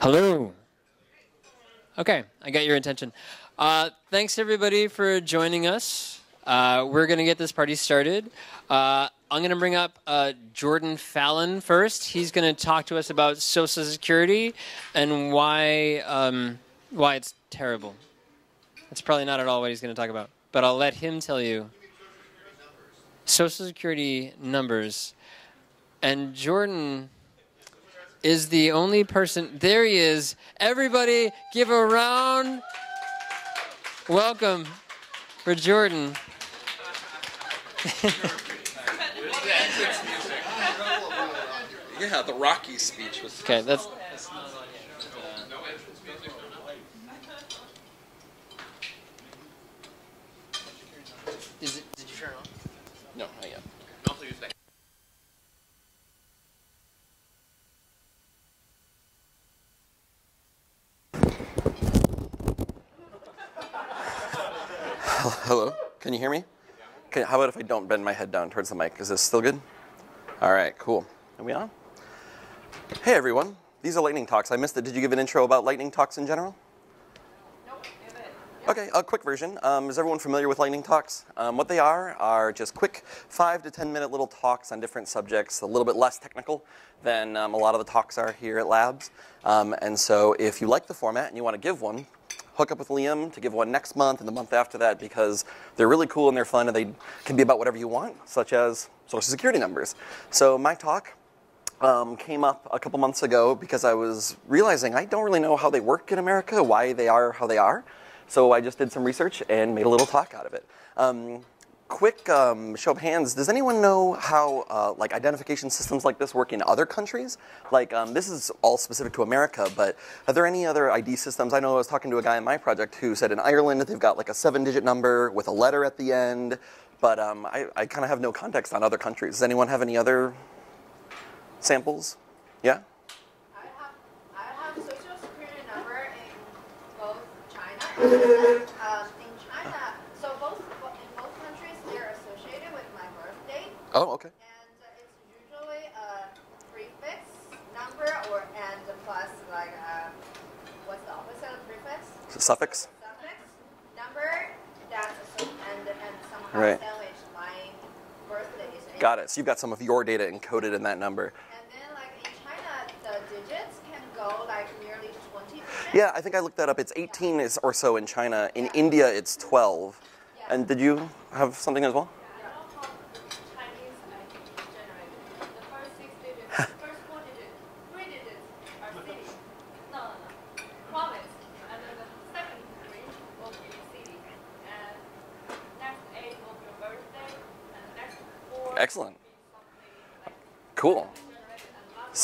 Hello. Okay, I got your attention. Thanks everybody for joining us. We're going to get this party started. I'm going to bring up Jordan Fallon first. He's going to talk to us about Social Security and why it's terrible. That's probably not at all what he's going to talk about, but I'll let him tell you. Social Security numbers. And Jordan is the only person. There he is. Everybody give a round welcome for Jordan. Yeah, the Rocky speech was... Okay, that's not on yet. Did you turn it on? No, not yet. Hello, can you hear me? Okay, how about if I don't bend my head down towards the mic? Is this still good? All right, cool. Are we on? Hey everyone, these are lightning talks. I missed it. Did you give an intro about lightning talks in general? Nope. Okay, a quick version. Is everyone familiar with lightning talks? What they are just quick 5 to 10 minute little talks on different subjects, a little bit less technical than a lot of the talks are here at Labs. And so if you like the format and you want to give one, hook up with Liam to give one next month and the month after that, because they're really cool and they're fun and they can be about whatever you want, such as Social Security numbers. So my talk came up a couple months ago because I was realizing I don't really know how they work in America, why they are how they are. So I just did some research and made a little talk out of it. Quick show of hands, does anyone know how like identification systems like this work in other countries? Like this is all specific to America, but are there any other ID systems? I know I was talking to a guy in my project who said in Ireland they've got like a 7-digit number with a letter at the end, but I kind of have no context on other countries. Does anyone have any other samples? Yeah? I have Social Security number in both China in China. So in both countries, they're associated with my birth date. Oh, okay. And it's usually a prefix number and plus like what's the opposite of prefix? Suffix? Suffix number and somehow Right. sandwich my birthday. Got it. So you've got some of your data encoded in that number. And then like in China, the digits can go like nearly 20%. Yeah, I think I looked that up. It's 18 or so in China. In India, it's 12. Yeah. And did you have something as well? I don't know how the Chinese ID is generated. The first 6 digits, first 4 digits, 3 digits are city. No. Province. And then the second 3 will be city. And next 8 will be your birthday. And the next 4 Excellent. will be something like Cool. generated and lots of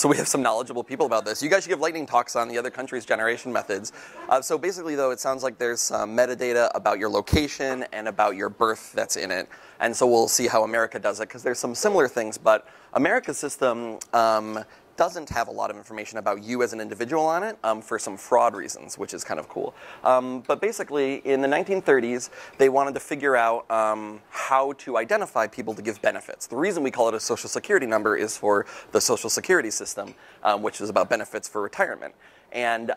So we have some knowledgeable people about this. You guys should give lightning talks on the other countries' generation methods. So basically, though, it sounds like there's some metadata about your location and about your birth that's in it. And so we'll see how America does it, because there's some similar things. But America's system doesn't have a lot of information about you as an individual on it for some fraud reasons, which is kind of cool. But basically, in the 1930s, they wanted to figure out how to identify people to give benefits. The reason we call it a Social Security number is for the Social Security system, which is about benefits for retirement. And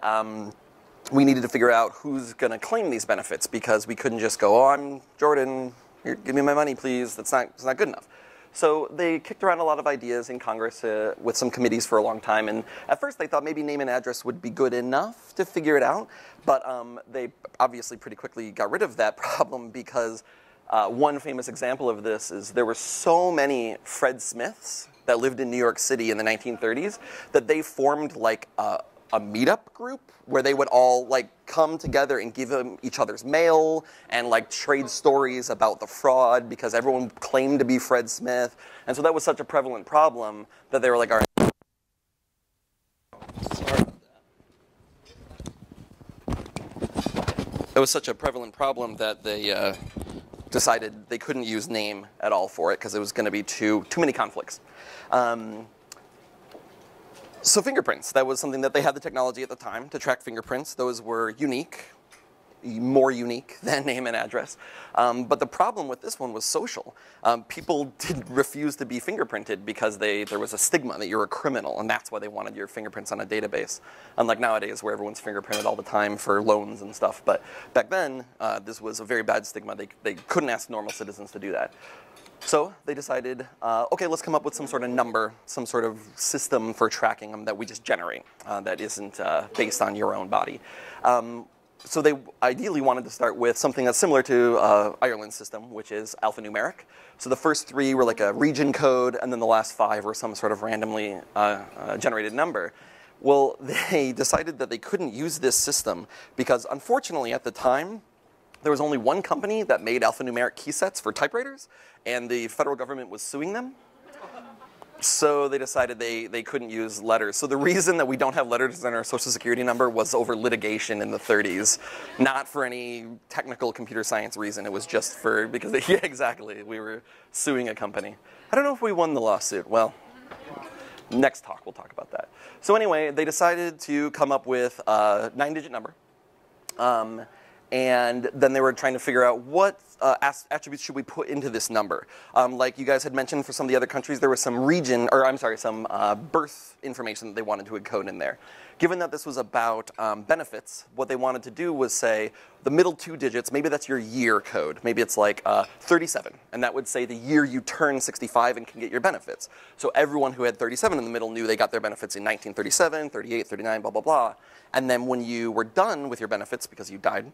we needed to figure out who's going to claim these benefits, because we couldn't just go, oh, I'm Jordan, here, give me my money, please. It's not good enough. So they kicked around a lot of ideas in Congress with some committees for a long time. And at first they thought maybe name and address would be good enough to figure it out. But they obviously pretty quickly got rid of that problem, because one famous example of this is there were so many Fred Smiths that lived in New York City in the 1930s that they formed like a meetup group where they would all like come together and give them each other's mail and like trade stories about the fraud, because everyone claimed to be Fred Smith. And so that was such a prevalent problem that they were like, all right. Sorry about that. It was such a prevalent problem that they decided they couldn't use name at all for it, because it was going to be too many conflicts. So fingerprints, that was something that they had the technology at the time to track fingerprints. Those were unique. more unique than name and address. But the problem with this one was social. People did refuse to be fingerprinted because there was a stigma that you're a criminal, and that's why they wanted your fingerprints on a database. Unlike nowadays, where everyone's fingerprinted all the time for loans and stuff. But back then, this was a very bad stigma. They couldn't ask normal citizens to do that. So they decided, okay, let's come up with some sort of number, some sort of system for tracking them that we just generate that isn't based on your own body. So they ideally wanted to start with something that's similar to Ireland's system, which is alphanumeric. So the first 3 were like a region code, and then the last 5 were some sort of randomly generated number. Well, they decided that they couldn't use this system because, unfortunately, at the time, there was only one company that made alphanumeric key sets for typewriters, and the federal government was suing them. So they decided they couldn't use letters. So the reason that we don't have letters in our social security number was over litigation in the 30s, not for any technical computer science reason. It was just because, yeah, exactly, we were suing a company. I don't know if we won the lawsuit. Well, next talk we'll talk about that. So anyway, they decided to come up with a 9-digit number. And then they were trying to figure out what attributes should we put into this number. Like you guys had mentioned, for some of the other countries, there was some some birth information that they wanted to encode in there. Given that this was about benefits, what they wanted to do was say the middle 2 digits, maybe that's your year code. Maybe it's like 37, and that would say the year you turn 65 and can get your benefits. So everyone who had 37 in the middle knew they got their benefits in 1937, 38, 39, blah, blah, blah. And then when you were done with your benefits, because you died,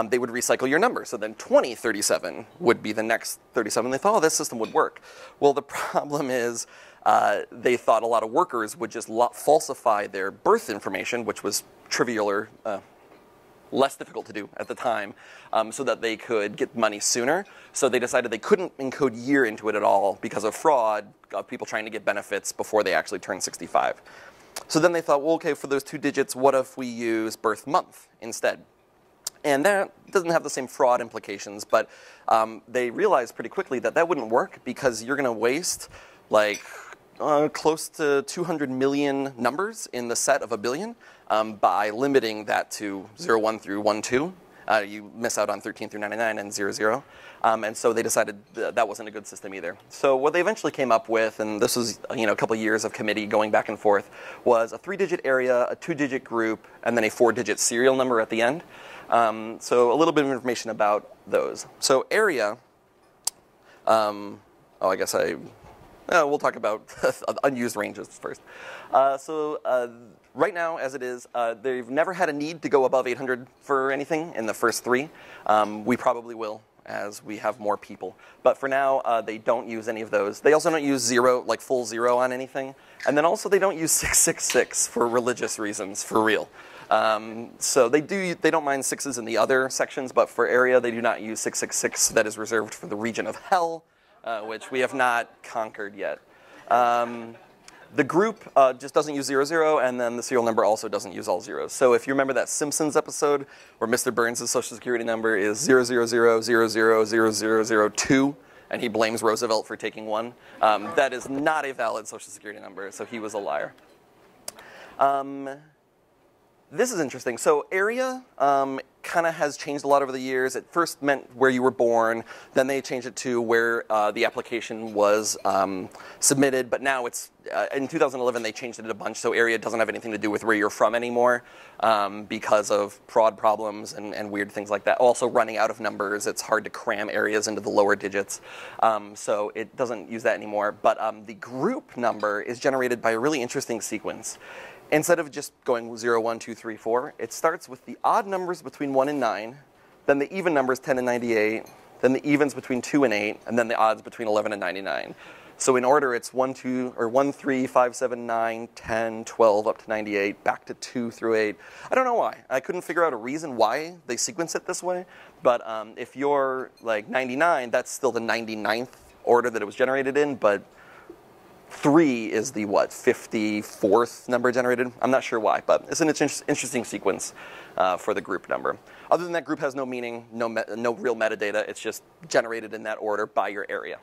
they would recycle your number. So then 2037 would be the next 37. They thought, oh, this system would work. Well, the problem is they thought a lot of workers would just falsify their birth information, which was trivial or less difficult to do at the time, so that they could get money sooner. So they decided they couldn't encode year into it at all because of fraud, of people trying to get benefits before they actually turned 65. So then they thought, well, okay, for those 2 digits, what if we use birth month instead? And that doesn't have the same fraud implications, but they realized pretty quickly that that wouldn't work because you're going to waste like close to 200 million numbers in the set of a billion by limiting that to 01 through 12. You miss out on 13 through 99 and 00. And so they decided that wasn't a good system either. So what they eventually came up with, and this was a couple years of committee going back and forth, was a 3-digit area, a 2-digit group, and then a 4-digit serial number at the end. So a little bit of information about those. So area, we'll talk about unused ranges first. Right now, as it is, they've never had a need to go above 800 for anything in the first 3. We probably will as we have more people. But for now, they don't use any of those. They also don't use 0, like full 0 on anything. And then also they don't use 666 for religious reasons, for real. So they don't mind 6s in the other sections, but for area, they do not use 666. That is reserved for the region of hell, which we have not conquered yet. The group just doesn't use 00, and then the serial number also doesn't use all zeros. So if you remember that Simpsons episode where Mr. Burns' social security number is 000000002, and he blames Roosevelt for taking 1, that is not a valid social security number, so he was a liar. This is interesting. So area kind of has changed a lot over the years. It first meant where you were born. Then they changed it to where the application was submitted. But now it's, in 2011, they changed it a bunch. So area doesn't have anything to do with where you're from anymore because of fraud problems and weird things like that. Also running out of numbers. It's hard to cram areas into the lower digits. So it doesn't use that anymore. But the group number is generated by a really interesting sequence. Instead of just going 0, 1, 2, 3, 4, it starts with the odd numbers between 1 and 9, then the even numbers 10 and 98, then the evens between 2 and 8, and then the odds between 11 and 99. So in order, it's 1, 3, 5, 7, 9, 10, 12, up to 98, back to 2 through 8. I don't know why. I couldn't figure out a reason why they sequence it this way. But if you're like 99, that's still the 99th order that it was generated in, but 3 is the, 54th number generated? I'm not sure why, but it's an interesting sequence for the group number. Other than that, group has no meaning, no real metadata. It's just generated in that order by your area.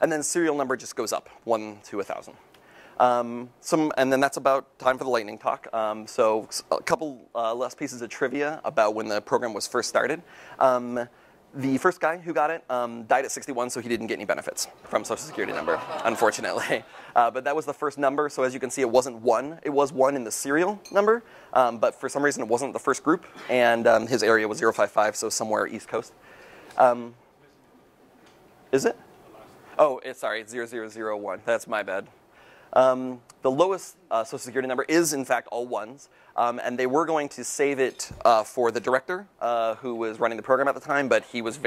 And then serial number just goes up, 1 to 1,000. And then that's about time for the lightning talk. So a couple less pieces of trivia about when the program was first started. The first guy who got it died at 61, so he didn't get any benefits from Social Security number, unfortunately. But that was the first number, so as you can see, it wasn't 1. It was 1 in the serial number, but for some reason it wasn't the first group, and his area was 055, so somewhere East Coast. Is it? Oh, sorry, it's 0001. That's my bad. The lowest Social Security number is, in fact, all 1s. And they were going to save it for the director who was running the program at the time, but he was a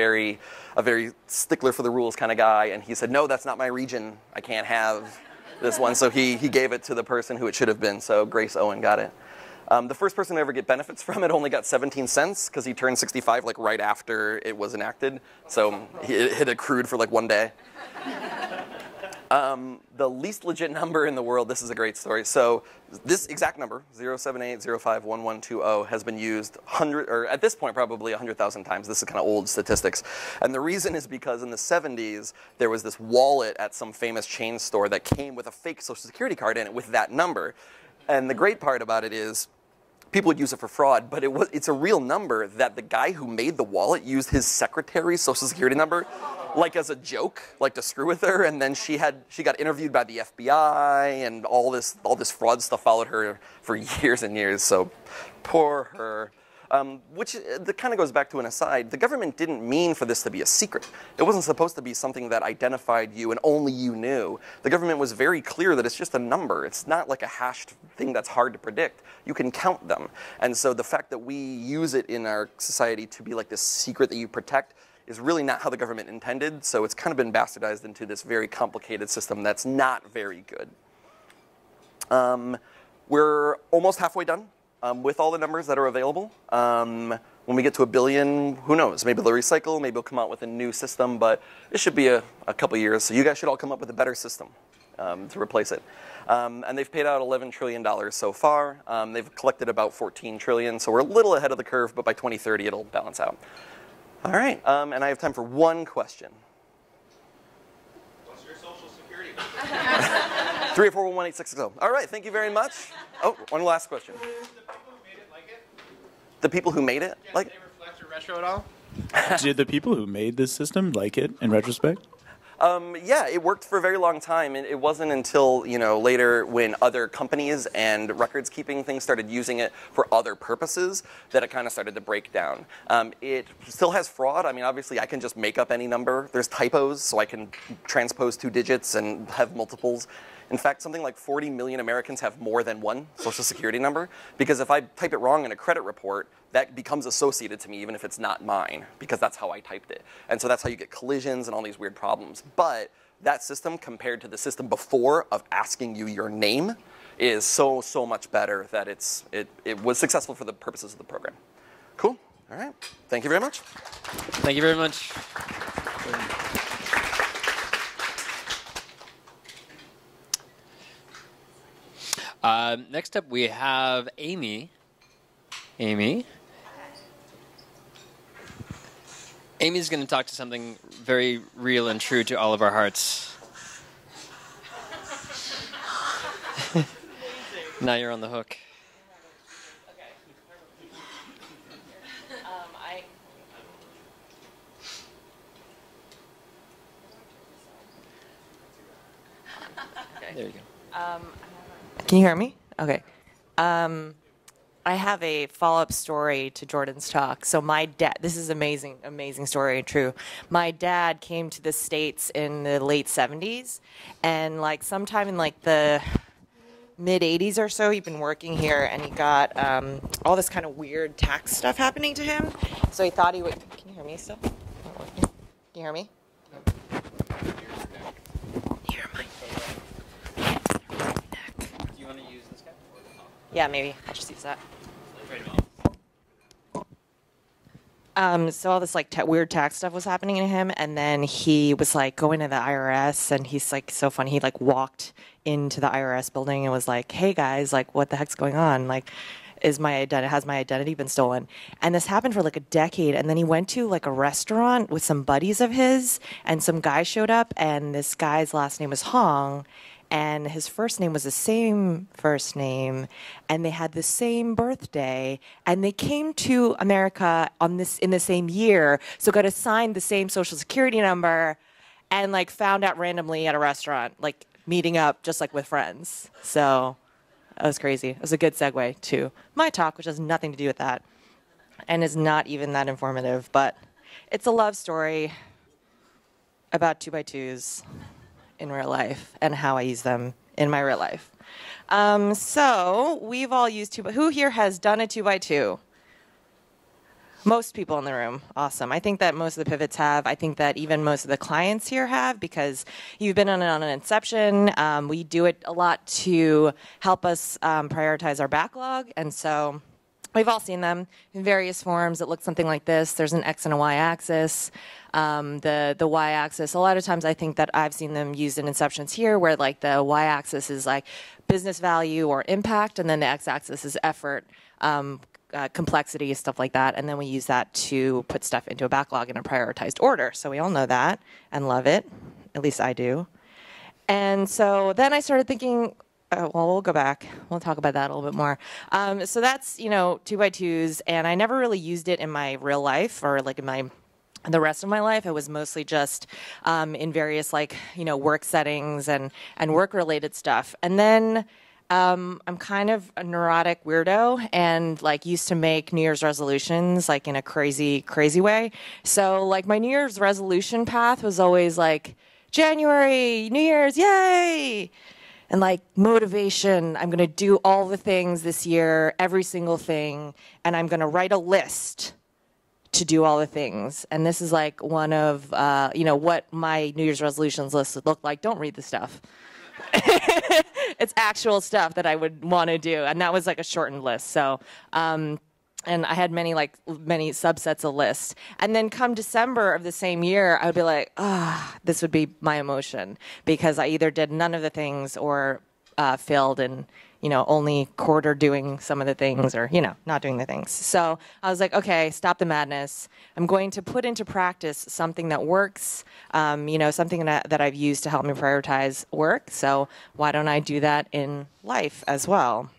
very stickler for the rules kind of guy, and he said, no, that's not my region. I can't have this one. So he gave it to the person who it should have been, so Grace Owen got it. The first person to ever get benefits from it only got 17 cents because he turned 65 like right after it was enacted. So it had accrued for like 1 day. The least legit number in the world, this is a great story. So this exact number, 078051120, has been used at this point probably 100,000 times. This is kind of old statistics. And the reason is because in the 70s, there was this wallet at some famous chain store that came with a fake Social Security card in it with that number. And the great part about it is people would use it for fraud, but it's a real number that the guy who made the wallet used his secretary's Social Security number like as a joke, like to screw with her, and then she got interviewed by the FBI, and all this fraud stuff followed her for years and years. So poor her. Which kind of goes back to an aside. The government didn't mean for this to be a secret. It wasn't supposed to be something that identified you and only you knew. The government was very clear that it's just a number. It's not like a hashed thing that's hard to predict. You can count them. And so the fact that we use it in our society to be like this secret that you protect is really not how the government intended. So it's kind of been bastardized into this very complicated system that's not very good. We're almost halfway done. With all the numbers that are available. When we get to 1 billion, who knows? Maybe they'll recycle, maybe they'll come out with a new system, but it should be a couple years. So you guys should all come up with a better system to replace it. And they've paid out $11 trillion so far. They've collected about 14 trillion, so we're a little ahead of the curve, but by 2030 it'll balance out. All right, and I have time for one question. What's your Social Security? 304-11860. All right, thank you very much. Oh, one last question. The people who made it like it? Did they reflect or retro at all? Did the people who made this system like it in retrospect? Yeah, it worked for a very long time. It wasn't until later when other companies and records keeping things started using it for other purposes that it kind of started to break down. It still has fraud. I mean, obviously, I can just make up any number. There's typos, so I can transpose 2 digits and have multiples. In fact, something like 40 million Americans have more than one Social Security number, because if I type it wrong in a credit report, that becomes associated to me even if it's not mine, because that's how I typed it. And so that's how you get collisions and all these weird problems. But that system, compared to the system before of asking you your name, is so much better that it was successful for the purposes of the program. Cool. All right. Thank you very much. Thank you very much. Next up, we have Amy. Amy's going to talk to something very real and true to all of our hearts. Now you're on the hook. There you go. Can you hear me? Okay. I have a follow-up story to Jordan's talk. So my dad, this is amazing story, true. My dad came to the States in the late 70s, and like sometime in like the mid 80s or so, he'd been working here, and he got all this kind of weird tax stuff happening to him. So he thought he would, can you hear me still? Not working. Can you hear me? Yeah, maybe. I'll just use that. So all this like weird tax stuff was happening to him, and then he was like going to the IRS, and he's like so funny. He like walked into the IRS building and was like, "Hey guys, like what the heck's going on? Like, has my identity been stolen?" And this happened for like a decade, and then he went to like a restaurant with some buddies of his, and some guy showed up, and this guy's last name was Hong. and his first name was the same first name, and they had the same birthday, and they came to America in the same year, so got assigned the same social security number, and like found out randomly at a restaurant, like meeting up just like with friends. So that was crazy. It was a good segue to my talk, which has nothing to do with that and is not even that informative, but it's a love story about 2x2s in real life and how I use them in my real life. So we've all used who here has done a 2x2? Most people in the room. Awesome. I think that most of the pivots have. I think that even most of the clients here have, because you've been on an inception. We do it a lot to help us prioritize our backlog. And so we've all seen them in various forms. It looks something like this. There's an X and a Y axis. The Y axis, a lot of times I think that I've seen them used in inceptions here, where like the Y axis is like business value or impact, and then the X axis is effort, complexity, stuff like that. And then we use that to put stuff into a backlog in a prioritized order. So we all know that and love it. At least I do. And so then I started thinking, well, we'll go back. We'll talk about that a little bit more. So that's, 2x2s. And I never really used it in my real life or like in the rest of my life. It was mostly just in various work settings and work-related stuff. And then I'm kind of a neurotic weirdo and used to make New Year's resolutions in a crazy, crazy way. So my New Year's resolution path was always January, New Year's, yay! And motivation, I'm going to do all the things this year, every single thing, and I'm going to write a list to do all the things. And this is one of, what my New Year's resolutions list would look like. Don't read the stuff. It's actual stuff that I would want to do. And that was a shortened list. So, and I had many subsets of lists. And then come December of the same year, I would be this would be my emotion, because I either did none of the things or failed in, only quarter doing some of the things or, not doing the things. So I was okay, stop the madness. I'm going to put into practice something that works, something that I've used to help me prioritize work. So why don't I do that in life as well?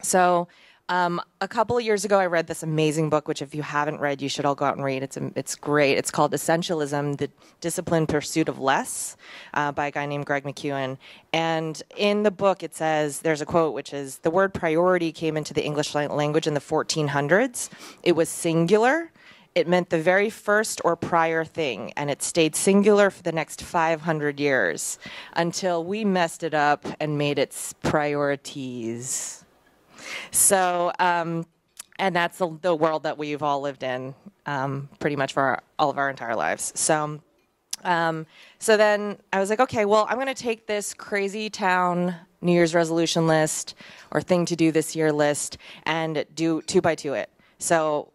So a couple of years ago, I read this amazing book, which if you haven't read, you should all go out and read. It's great. It's called Essentialism, The Disciplined Pursuit of Less, by a guy named Greg McKeown. And in the book, it says, there's a quote, which is, the word priority came into the English language in the 1400s. It was singular. It meant the very first or prior thing, and it stayed singular for the next 500 years until we messed it up and made it priorities. So, and that's the world that we've all lived in pretty much for all of our entire lives. So, so then I was okay, well, I'm going to take this crazy town New Year's resolution list or thing to do this year list and do 2x2 it. So,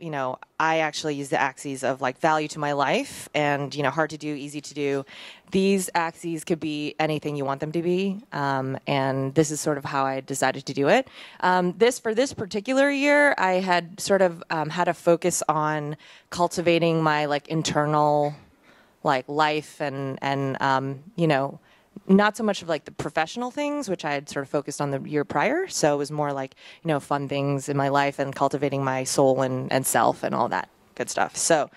I actually use the axes of value to my life and, hard to do, easy to do. These axes could be anything you want them to be. And this is sort of how I decided to do it. For this particular year, I had sort of had a focus on cultivating my internal life and not so much of the professional things, which I had sort of focused on the year prior. So it was more fun things in my life and cultivating my soul and self and all that good stuff. So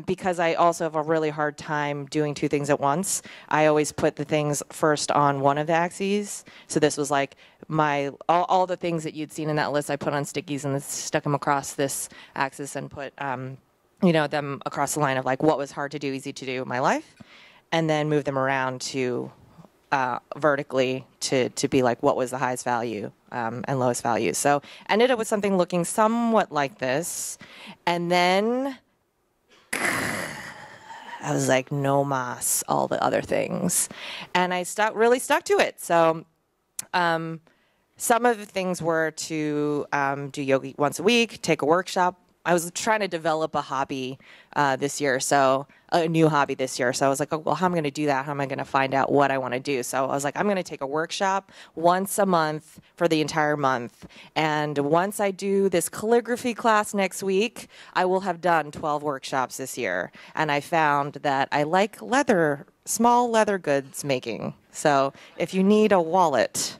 because I also have a really hard time doing two things at once, I always put the things first on one of the axes. So this was all the things that you'd seen in that list, I put on stickies and stuck them across this axis and put them across the line of what was hard to do, easy to do in my life, and then move them around to vertically to be what was the highest value and lowest value. So ended up with something looking somewhat like this. And then I was no mas, all the other things. And I really stuck to it. So some of the things were to do yoga once a week, take a workshop. I was trying to develop a hobby this year, so a new hobby this year. So I was well, how am I going to do that? How am I going to find out what I want to do? So I was I'm going to take a workshop once a month for the entire month. And once I do this calligraphy class next week, I will have done 12 workshops this year. And I found that I like leather small leather goods making. So if you need a wallet,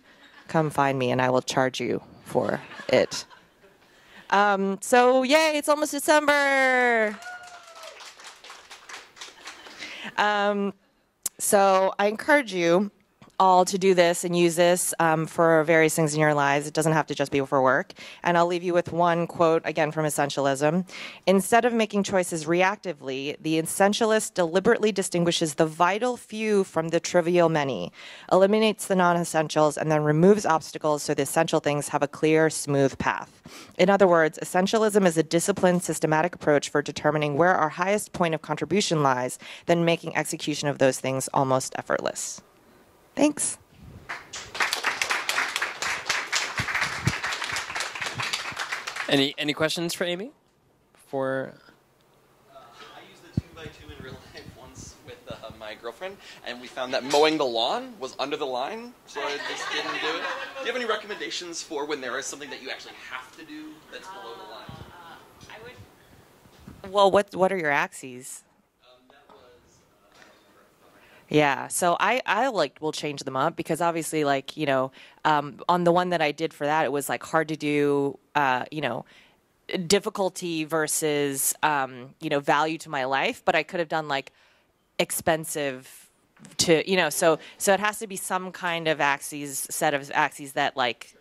come find me and I will charge you for it. So yay, it's almost December. So I encourage you all to do this and use this for various things in your lives. It doesn't have to just be for work. And I'll leave you with one quote, again, from Essentialism. Instead of making choices reactively, the essentialist deliberately distinguishes the vital few from the trivial many, eliminates the non-essentials, and then removes obstacles so the essential things have a clear, smooth path. In other words, essentialism is a disciplined, systematic approach for determining where our highest point of contribution lies, then making execution of those things almost effortless. Thanks. Any questions for Amy? I used the 2x2 in real life once with my girlfriend, and we found that mowing the lawn was under the line, so I just didn't do it. Do you have any recommendations for when there is something that you actually have to do that's below the line? Well, what are your axes? Yeah, so I like will change them up because obviously like, on the one that I did for that, it was like hard to do, difficulty versus, value to my life, but I could have done like expensive to, so it has to be some kind of set of axes that like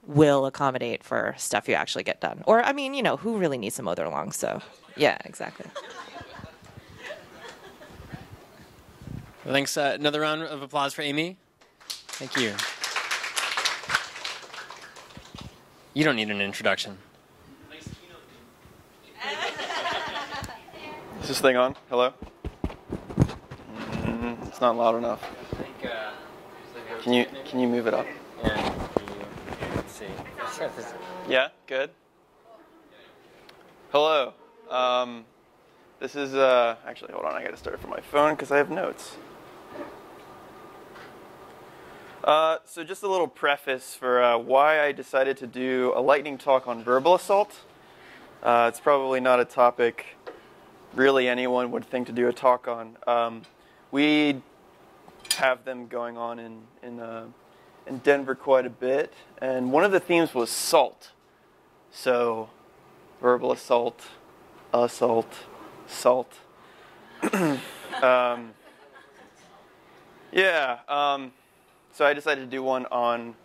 will accommodate for stuff you actually get done. Or, I mean, who really needs to mow their lawn? So yeah, exactly. Well, thanks. Another round of applause for Amy. Thank you. You don't need an introduction. Is this thing on? Hello? It's not loud enough. Can you move it up? Yeah. Let's see. Yeah, good. Hello. This is actually, hold on, I got to start it from my phone because I have notes. So just a little preface for why I decided to do a lightning talk on verbal assault. It's probably not a topic really anyone would think to do a talk on. We have them going on in Denver quite a bit, and one of the themes was salt. So verbal assault, salt. So I decided to do one on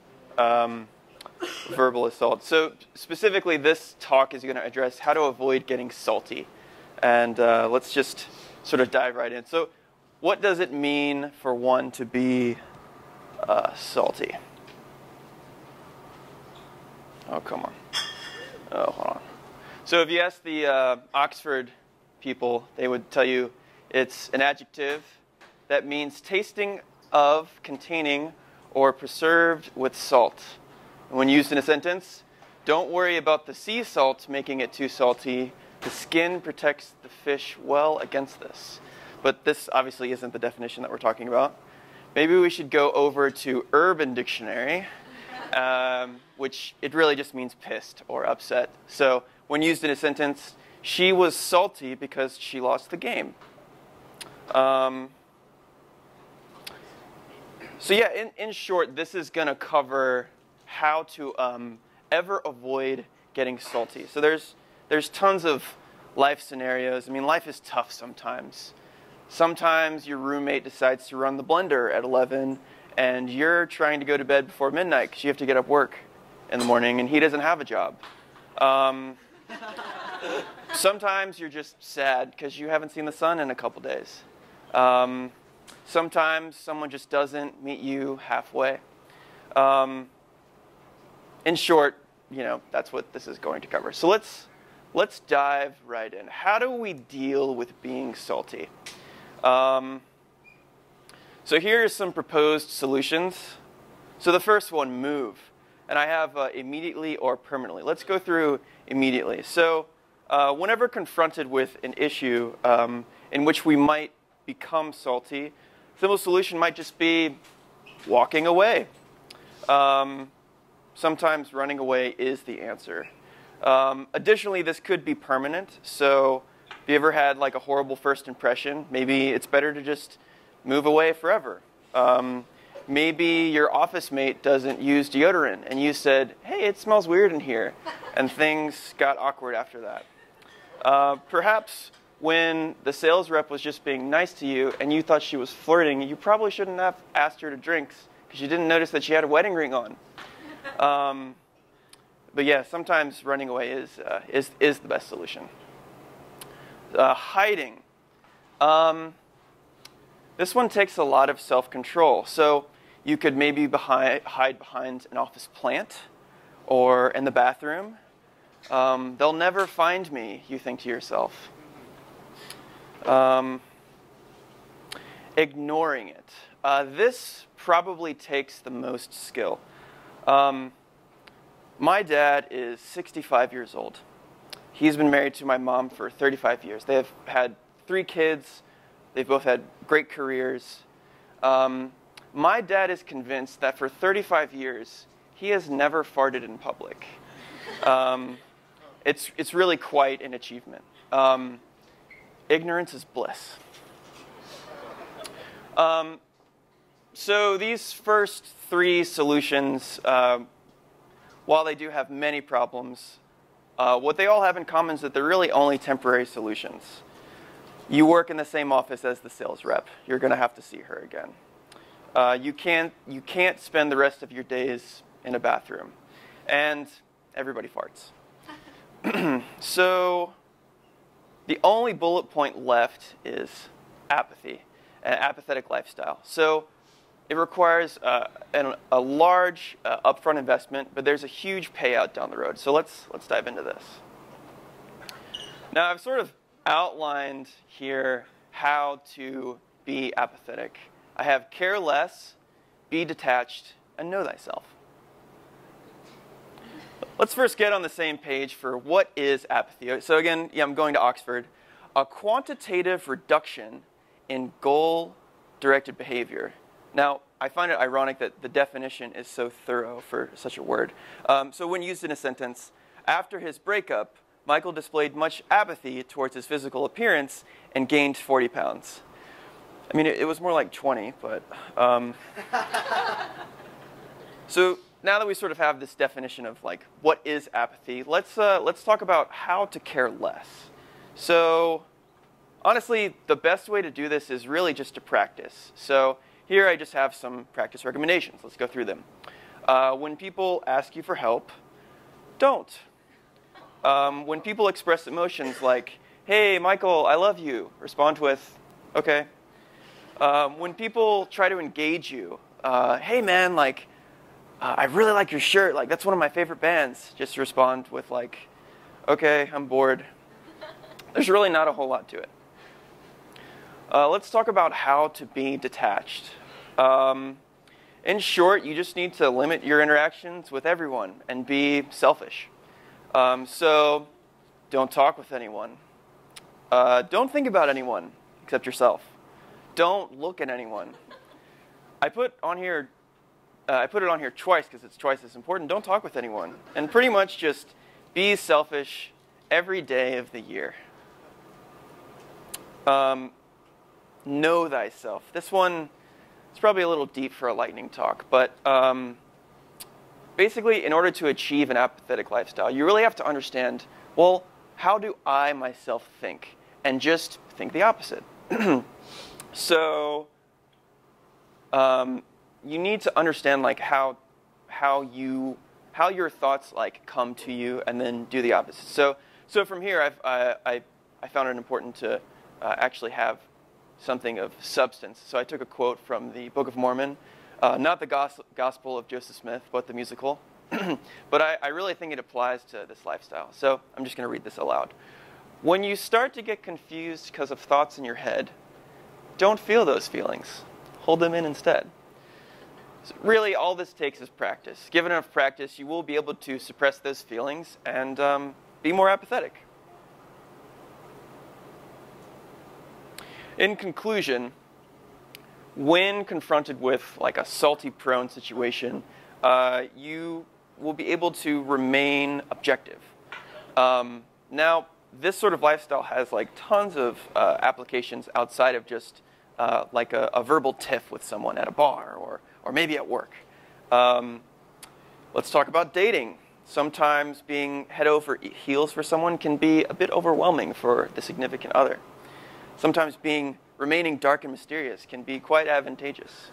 verbal assault. So specifically, this talk is going to address how to avoid getting salty. And let's just sort of dive right in. So what does it mean for one to be salty? Oh, come on. Oh, hold on. So if you ask the Oxford people, they would tell you it's an adjective that means tasting of, containing, or preserved with salt. And when used in a sentence, don't worry about the sea salt making it too salty. The skin protects the fish well against this. But this obviously isn't the definition that we're talking about. Maybe we should go over to Urban Dictionary, which it really just means pissed or upset. So when used in a sentence, she was salty because she lost the game. So yeah, in short, this is going to cover how to ever avoid getting salty. So there's tons of life scenarios. I mean, life is tough sometimes. Sometimes your roommate decides to run the blender at 11, and you're trying to go to bed before midnight because you have to get up work in the morning, and he doesn't have a job. Sometimes you're just sad because you haven't seen the sun in a couple days. Sometimes someone just doesn't meet you halfway. In short, that's what this is going to cover. So let's dive right in. How do we deal with being salty? So here are some proposed solutions. So the first one, move. And I have immediately or permanently. Let's go through immediately. So whenever confronted with an issue in which we might become salty, simple solution might just be walking away. Sometimes running away is the answer. Additionally, this could be permanent. So if you ever had like a horrible first impression, maybe it's better to just move away forever. Maybe your office mate doesn't use deodorant, and you said, hey, it smells weird in here, and things got awkward after that. Perhaps when the sales rep was just being nice to you and you thought she was flirting, you probably shouldn't have asked her to drinks because you didn't notice that she had a wedding ring on. But yeah, sometimes running away is the best solution. Hiding. This one takes a lot of self-control. So you could maybe hide behind an office plant or in the bathroom. They'll never find me, you think to yourself. Ignoring it. This probably takes the most skill. My dad is 65 years old. He's been married to my mom for 35 years. They have had 3 kids. They've both had great careers. My dad is convinced that for 35 years, he has never farted in public. It's really quite an achievement. Ignorance is bliss. So these first 3 solutions, while they do have many problems, what they all have in common is that they're really only temporary solutions. You work in the same office as the sales rep. You're going to have to see her again. You can't spend the rest of your days in a bathroom. And everybody farts. So the only bullet point left is apathy, an apathetic lifestyle. So it requires a large upfront investment, but there's a huge payout down the road. So let's dive into this. Now I've sort of outlined here how to be apathetic. I have care less, be detached, and know thyself. Let's first get on the same page for what is apathy. So again, I'm going to Oxford. A quantitative reduction in goal-directed behavior. Now, I find it ironic that the definition is so thorough for such a word. So when used in a sentence, after his breakup, Michael displayed much apathy towards his physical appearance and gained 40 pounds. I mean, it was more like 20, but... So now that we sort of have this definition of like what is apathy, let's talk about how to care less. So honestly, the best way to do this is really just to practice. So here I just have some practice recommendations. Let's go through them. When people ask you for help, don't. When people express emotions like, hey, Michael, I love you, respond with, okay. When people try to engage you, hey, man, like, I really like your shirt. Like, that's one of my favorite bands. Just respond with, like, okay, I'm bored. There's really not a whole lot to it. Let's talk about how to be detached. In short, you just need to limit your interactions with everyone and be selfish. So don't talk with anyone. Don't think about anyone except yourself. Don't look at anyone. I put it on here twice because it's twice as important. Don't talk with anyone. And pretty much just be selfish every day of the year. Know thyself. This one is probably a little deep for a lightning talk, but basically, in order to achieve an apathetic lifestyle, you really have to understand, well, how do I myself think? And just think the opposite. So you need to understand like how your thoughts like come to you, and then do the opposite. So from here, I found it important to actually have something of substance. So I took a quote from the Book of Mormon, not the Gospel of Joseph Smith, but the musical. But I really think it applies to this lifestyle. So I'm just going to read this aloud. When you start to get confused because of thoughts in your head, don't feel those feelings. Hold them in instead. So really, all this takes is practice. Given enough practice, you will be able to suppress those feelings and be more apathetic. In conclusion, when confronted with like a salty-prone situation, you will be able to remain objective. Now, this sort of lifestyle has like tons of applications outside of just like a verbal tiff with someone at a bar or maybe at work. Let's talk about dating. Sometimes being head over heels for someone can be a bit overwhelming for the significant other. Sometimes remaining dark and mysterious can be quite advantageous.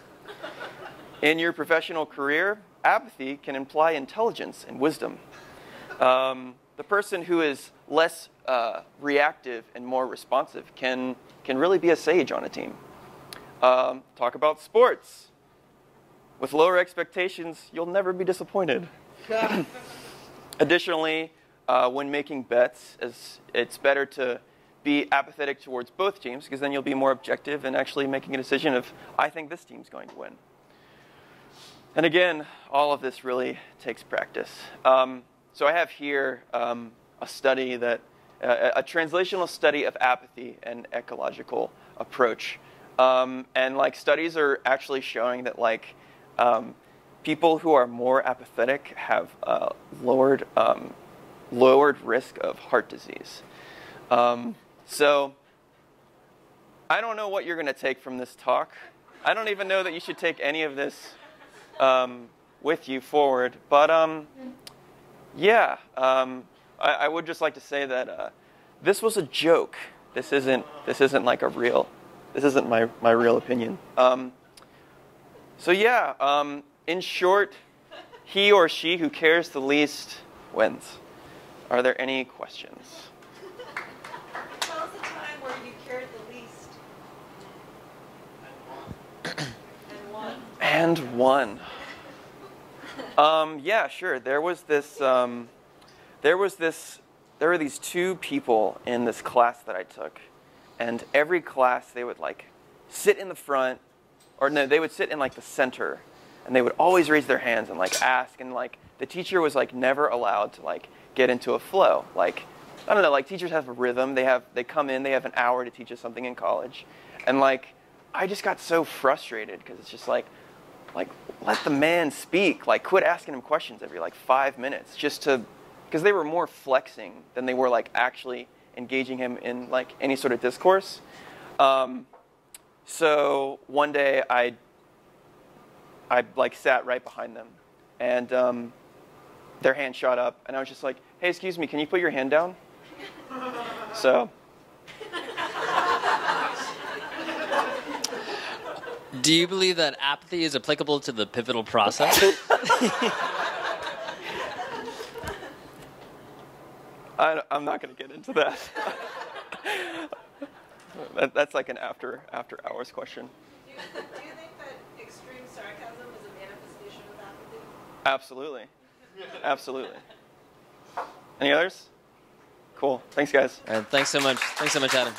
In your professional career, apathy can imply intelligence and wisdom. The person who is less reactive and more responsive can really be a sage on a team. Talk about sports. With lower expectations, you'll never be disappointed. Additionally, when making bets, it's better to be apathetic towards both teams, because then you'll be more objective and actually making a decision of, I think this team's going to win. And again, all of this really takes practice. So I have here a study a translational study of apathy and ecological approach. And like studies are actually showing that people who are more apathetic have lowered risk of heart disease. So I don't know what you're going to take from this talk. I don't even know that you should take any of this with you forward. But yeah, I would just like to say that this was a joke. This isn't like a real. This isn't my real opinion. So yeah, in short, he or she who cares the least wins. Are there any questions? Tell us a time where you cared the least. And won. Yeah, sure. There were these two people in this class that I took, and every class they would sit in the front, or no, they would sit in the center, and they would always raise their hands and ask, and the teacher was never allowed to get into a flow. I don't know, teachers have a rhythm. They come in, they have an hour to teach us something in college, and I just got so frustrated because it's just let the man speak. Quit asking him questions every 5 minutes because they were more flexing than they were actually engaging him in any sort of discourse. So one day I sat right behind them, and their hand shot up, and I was just like, "Hey, excuse me, can you put your hand down?" So. Do you believe that apathy is applicable to the pivotal process? I'm not going to get into that. That's an after hours question. Do you think that extreme sarcasm is a manifestation of apathy? Absolutely. Absolutely. Any others? Cool. Thanks, guys. All right, thanks so much. Thanks so much, Adam.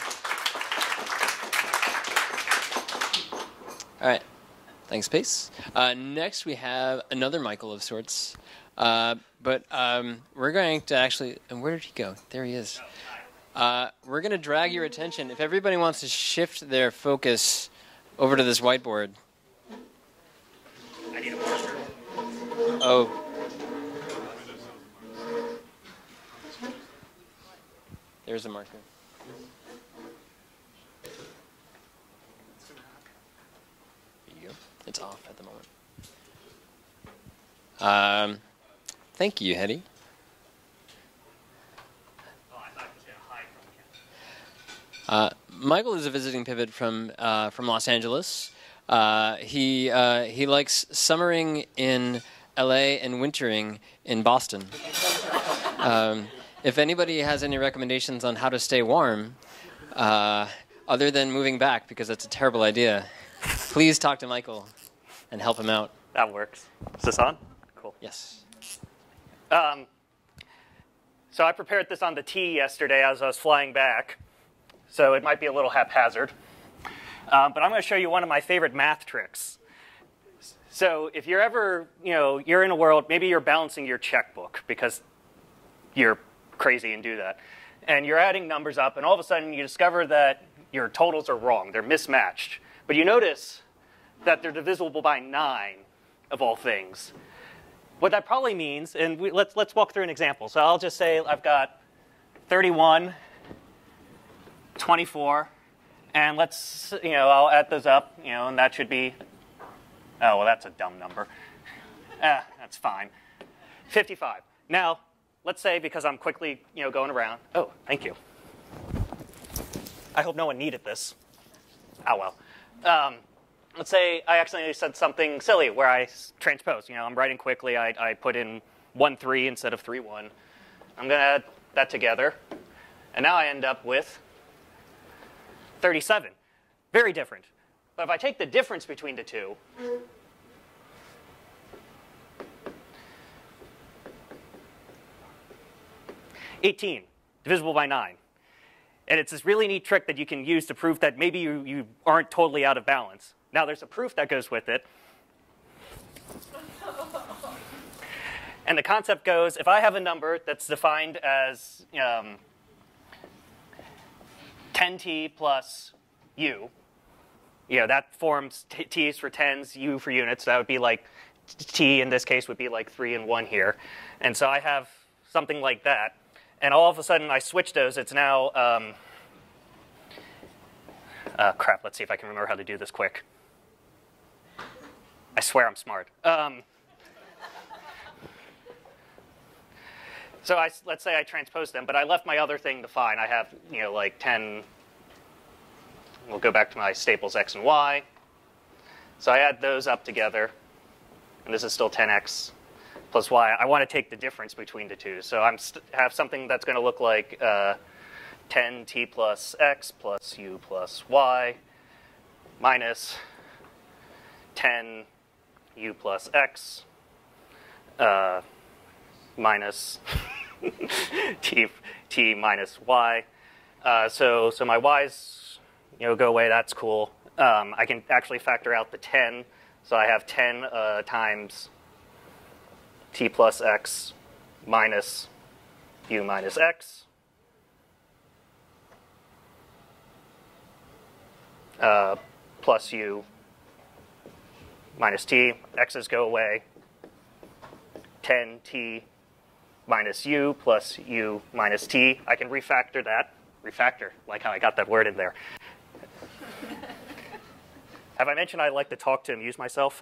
All right. Thanks, Pace. Next, we have another Michael of sorts. But we're going to actually... And where did he go? There he is. We're going to drag your attention. If everybody wants to shift their focus over to this whiteboard. I need a marker. Oh. There's a marker. There you go. It's off at the moment. Thank you, Hetty. Michael is a visiting pivot from Los Angeles. He likes summering in LA and wintering in Boston. If anybody has any recommendations on how to stay warm, other than moving back, because that's a terrible idea, please talk to Michael and help him out. That works. Is this on? Cool. Yes. So I prepared this on the T yesterday as I was flying back, so it might be a little haphazard. But I'm going to show you one of my favorite math tricks. So if you're ever, you're in a world, maybe you're balancing your checkbook because you're crazy and do that. And you're adding numbers up, and all of a sudden you discover that your totals are wrong. They're mismatched. But you notice that they're divisible by 9, of all things. What that probably means, and let's walk through an example. So I'll just say I've got 31, 24, And let's, I'll add those up, and that should be, oh, well, that's a dumb number. That's fine. 55. Now, let's say, because I'm quickly, going around. Oh, thank you. I hope no one needed this. Oh, well. Let's say I accidentally said something silly where I transpose. I'm writing quickly. I put in 1-3 instead of 3-1. I'm going to add that together. And now I end up with 37. Very different. But if I take the difference between the two, $18, divisible by 9. And it's this really neat trick that you can use to prove that maybe you aren't totally out of balance. Now, there's a proof that goes with it. And the concept goes, if I have a number that's defined as 10t plus u, that forms t is for tens, u for units. That would be like t in this case would be like 3 and 1 here. And so I have something like that. And all of a sudden I switch those. It's now, crap, let's see if I can remember how to do this quick. I swear I'm smart. So let's say I transpose them, but I left my other thing defined. I have, like 10. We'll go back to my staples x and y. So I add those up together, and this is still 10x plus y. I want to take the difference between the two. So I have something that's going to look like 10t plus x plus u plus y minus 10 u plus x minus t minus y. So my y's go away. That's cool. I can actually factor out the 10. So I have 10 times t plus x minus u minus x plus u minus t. X's go away. 10t minus u plus u minus t. I can refactor that. Refactor, like how I got that word in there. Have I mentioned I like to talk to amuse myself?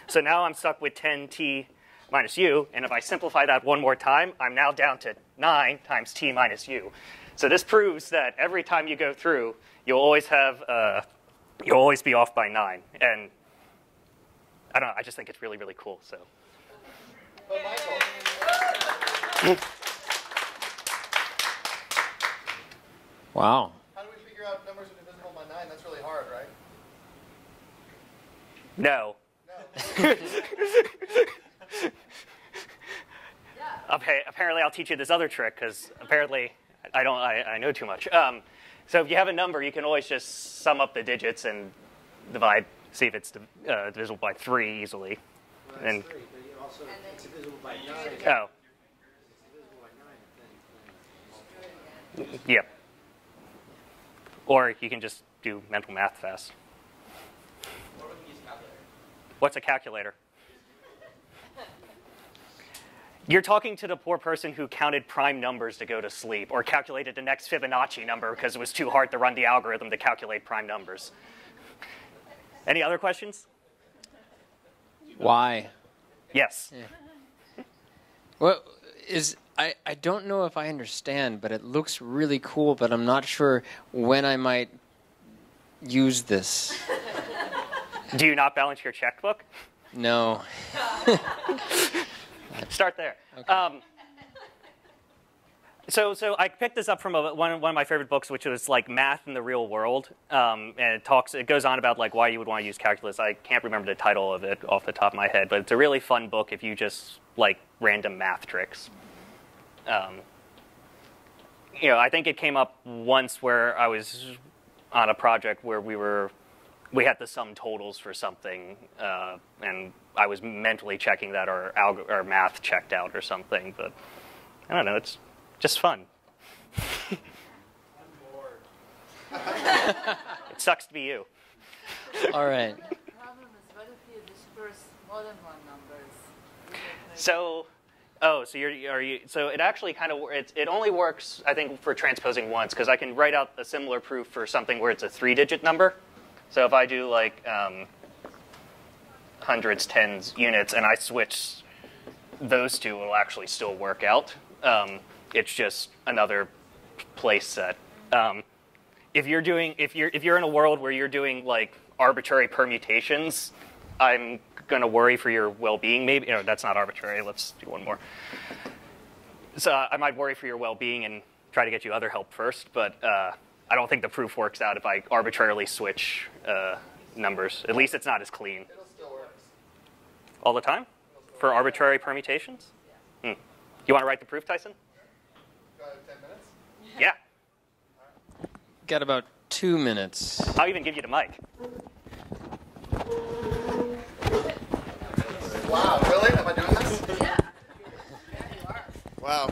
So now I'm stuck with 10t minus u, and if I simplify that one more time, I'm now down to 9 times t minus u. So this proves that every time you go through, you'll always be off by 9. And I don't know, I just think it's really, really cool. So. But Michael. Wow. How do we figure out numbers that are divisible by 9? That's really hard, right? No. Okay, apparently I'll teach you this other trick because apparently I know too much. So if you have a number, you can always just sum up the digits and divide, see if it's divisible by 3 easily. Well, and 3, but you also it's divisible by 9. Oh. It's divisible by 9. Yep. Or you can just do mental math fast. What's a calculator? You're talking to the poor person who counted prime numbers to go to sleep or calculated the next Fibonacci number because it was too hard to run the algorithm to calculate prime numbers. Any other questions? Why? Yes. Yeah. Well, I don't know if I understand, but it looks really cool, but I'm not sure when I might use this. Do you not balance your checkbook? No. Start there. Okay. So I picked this up from one of my favorite books, which was like Math in the Real World, and it goes on about like why you would want to use calculus. I can't remember the title of it off the top of my head, but it's a really fun book if you just like random math tricks. I think it came up once where I was on a project where we had to sum totals for something, and I was mentally checking that our math checked out or something, but I don't know, it's just fun. I'm bored. It sucks to be you. All right. The problem is what if you disperse more than one numbers? So Oh, so so it actually kind of it only works, I think, for transposing once, because I can write out a similar proof for something where it's a 3-digit number. So if I do like hundreds, tens, units, and I switch those two, it'll actually still work out. It's just another place set. If you're in a world where you're doing like arbitrary permutations, I'm going to worry for your well-being. Maybe that's not arbitrary. Let's do one more. So I might worry for your well-being and try to get you other help first. But I don't think the proof works out if I arbitrarily switch numbers. At least it's not as clean. It'll still work. All the time for arbitrary permutations. You want to write the proof, Tyson? Got 10 minutes? Yeah. Got about 2 minutes. I'll even give you the mic. Wow, really? Am I doing this? Yeah. Yeah, you are. Wow.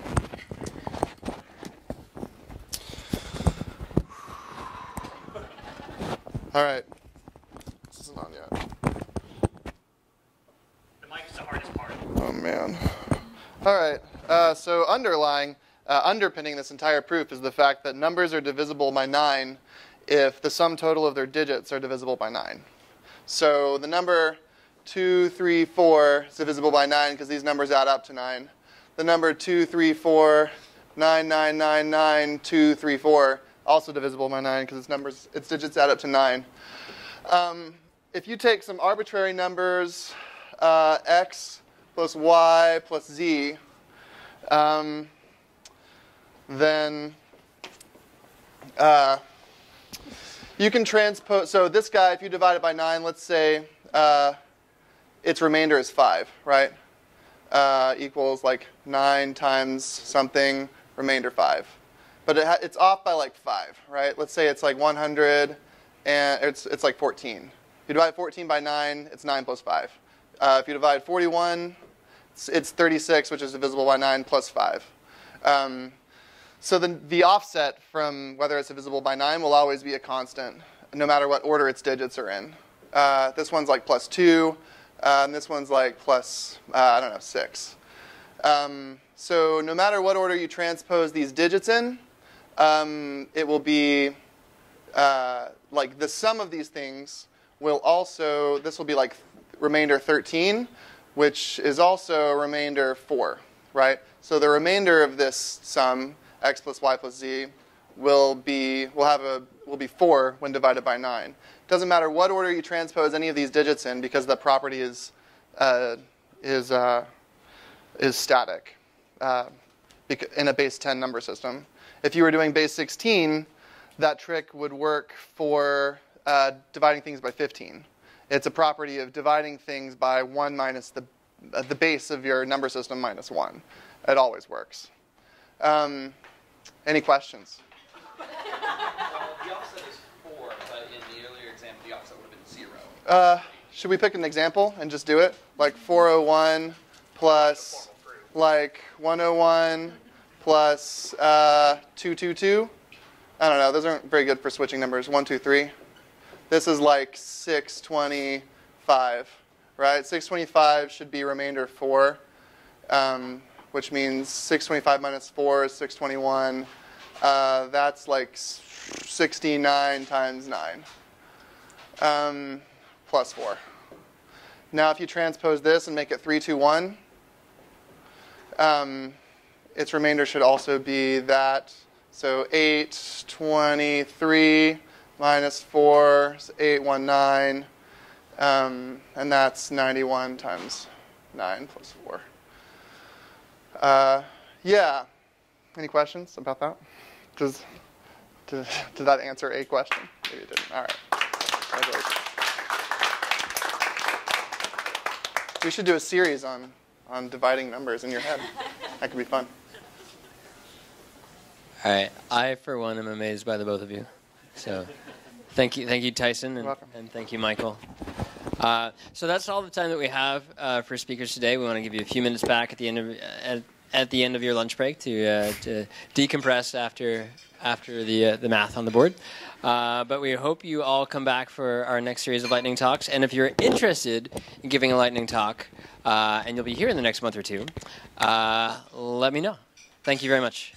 All right. This isn't on yet. The mic's the hardest part. Oh, man. All right. So underpinning this entire proof is the fact that numbers are divisible by 9 if the sum total of their digits are divisible by 9. So the number 2, 3, 4 is divisible by 9 because these numbers add up to 9. The number 2, 3, 4, 9, 9, 9, 9, 2, 3, 4, also divisible by 9 because its digits add up to 9. If you take some arbitrary numbers, x plus y plus z, then you can transpose. So this guy, if you divide it by 9, let's say its remainder is 5, right? Equals like 9 times something, remainder 5. But it's off by like 5, right? Let's say it's like 100, and it's like 14. If you divide 14 by 9, it's 9 plus 5. If you divide 41, it's 36, which is divisible by 9 plus 5. So the offset from whether it's divisible by 9 will always be a constant, no matter what order its digits are in. This one's like plus 2, and this one's like plus, 6. So no matter what order you transpose these digits in, it will be like the sum of these things will also, this will be like remainder 13, which is also remainder 4, right? So the remainder of this sum, x plus y plus z, will be 4 when divided by 9. Doesn't matter what order you transpose any of these digits in because the property is static in a base 10 number system. If you were doing base 16, that trick would work for dividing things by 15. It's a property of dividing things by 1 minus the base of your number system minus 1. It always works. Any questions? The offset is 4, but in the earlier example, the offset would have been 0. Should we pick an example and just do it? Like 401 plus like 101 plus 222? I don't know. Those aren't very good for switching numbers. 1, 2, 3. This is like 625, right? 625 should be remainder 4, which means 625 minus 4 is 621. That's like 69 times 9 plus 4. Now if you transpose this and make it 321, its remainder should also be that. So 823 minus 4 is 819, and that's 91 times 9 plus 4. Yeah. Any questions about that? Did that answer a question? Maybe it didn't. All right. Congratulations. We should do a series on dividing numbers in your head. That could be fun. All right. I, for one, am amazed by the both of you. So thank you, Tyson, and thank you, Michael. So that's all the time that we have for speakers today. We want to give you a few minutes back at the at the end of your lunch break to decompress after the math on the board. But we hope you all come back for our next series of lightning talks. And if you're interested in giving a lightning talk, and you'll be here in the next month or two, let me know. Thank you very much.